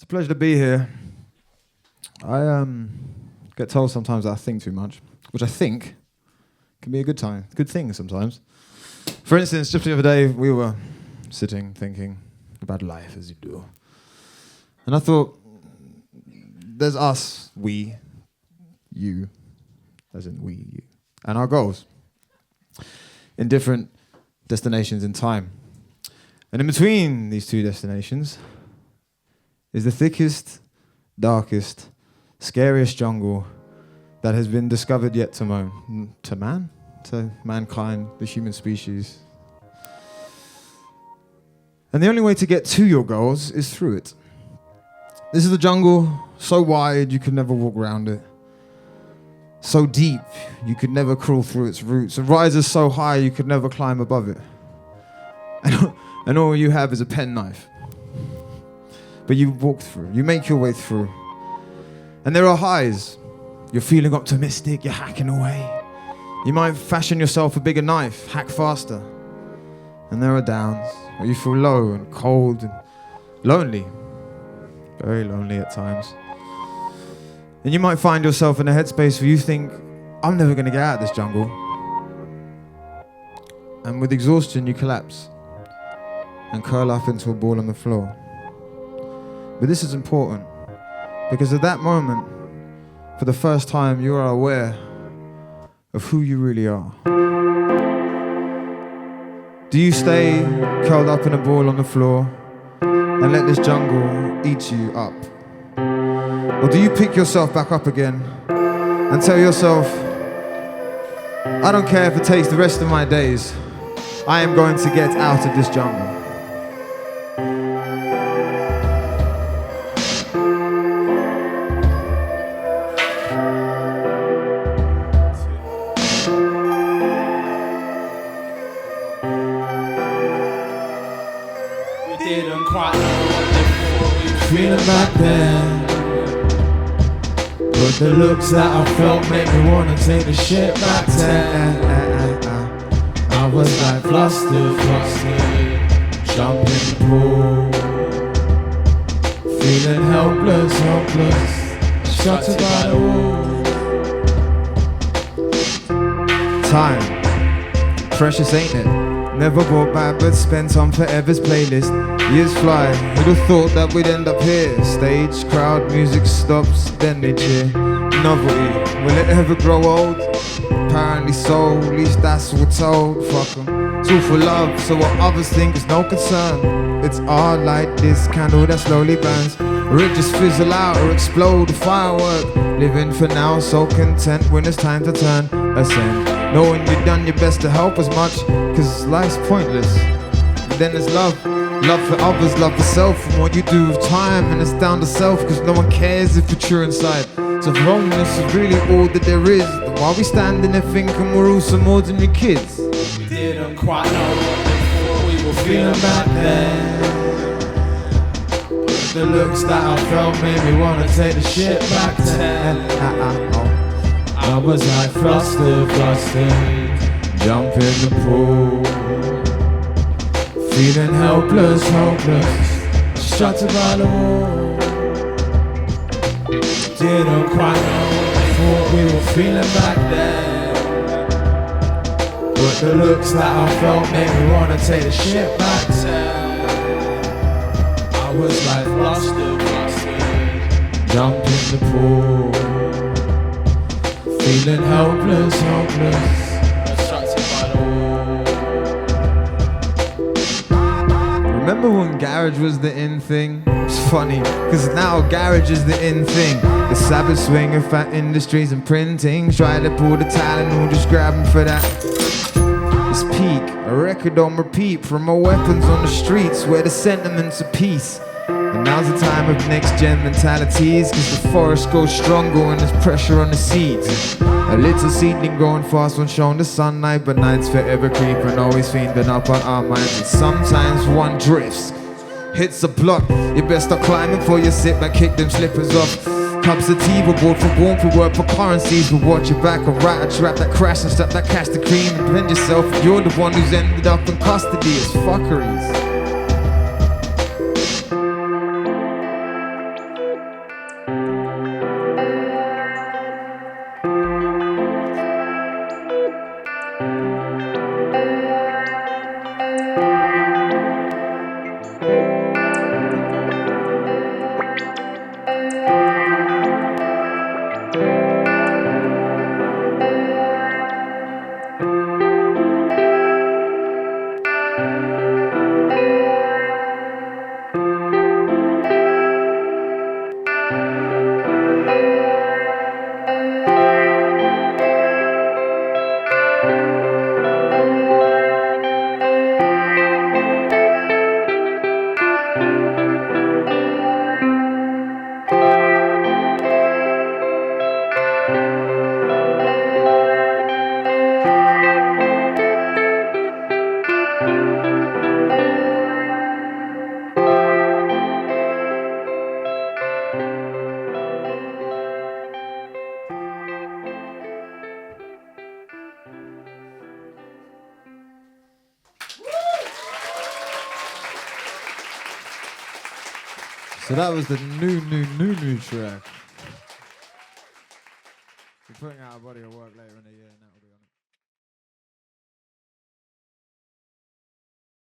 It's a pleasure to be here. I get told sometimes that I think too much, which I think can be a good thing sometimes. For instance, just the other day, we were sitting thinking about life as you do. And I thought, there's us, we, you, as in we, you, and our goals in different destinations in time. And in between these two destinations is the thickest, darkest, scariest jungle that has been discovered yet to mankind, the human species. And the only way to get to your goals is through it. This is a jungle so wide you could never walk around it. So deep you could never crawl through its roots. It rises so high you could never climb above it. And all you have is a penknife. But you walk through, you make your way through. And there are highs. You're feeling optimistic, you're hacking away. You might fashion yourself a bigger knife, hack faster. And there are downs, where you feel low and cold and lonely. Very lonely at times. And you might find yourself in a headspace where you think, I'm never gonna get out of this jungle. And with exhaustion, you collapse and curl up into a ball on the floor. But this is important, because at that moment, for the first time, you are aware of who you really are. Do you stay curled up in a ball on the floor and let this jungle eat you up? Or do you pick yourself back up again and tell yourself, I don't care if it takes the rest of my days, I am going to get out of this jungle. Feeling back then, but the looks that I felt made me wanna take the shit back then. I was like flustered, jump in the pool, feeling helpless, shuttered by the wall. Time, precious ain't it? Never brought back but spent on forever's playlist. Years fly, who'd have thought that we'd end up here? Stage, crowd, music stops, then they cheer. Novelty, will it ever grow old? Apparently so, at least that's what we're told. Fuck 'em, it's all for love, so what others think is no concern. It's art like this candle that slowly burns, or it just fizzle out or explode, a firework. Living for now, so content when it's time to turn. Ascend, knowing you've done your best to help as much, cause life's pointless. But then there's love for others, love for self, and what you do with time, and it's down to self, cause no one cares if you're true inside. So if loneliness is really all that there is, then why are we standing there thinking we're all some ordinary kids? We didn't quite know what we were feeling back then, but the looks that I felt made me wanna take the shit back then. I was like flustered, jump in the pool, feeling helpless, shuttered by the wall. Didn't quite know what we were feeling back then, but the looks that I felt made me wanna take the shit back then. I was like flustered, jump in the pool, feeling helpless, obstructed by the wall. Remember when garage was the in thing? It's funny, cause now garage is the in thing. The Sabbath swing of fat industries and printing. Try to pull the talent, who just grabbing for that. It's peak, a record on repeat from our weapons on the streets, where the sentiments of peace. And now's the time of next-gen mentalities, cause the forest goes stronger when there's pressure on the seeds. A little seedling growing fast when shown the sunlight, but nights forever creeping, always fiending up on our minds. And sometimes one drifts, hits a block. You best start climbing before you sit back, kick them slippers off. Cups of tea, reward for warmth, we work for currencies. But watch your back and write a trap that crash and stop that cash the cream. And blend yourself, you're the one who's ended up in custody. It's fuckeries. So that was the new track. We're putting out a body of work later in the year, and that will be on it.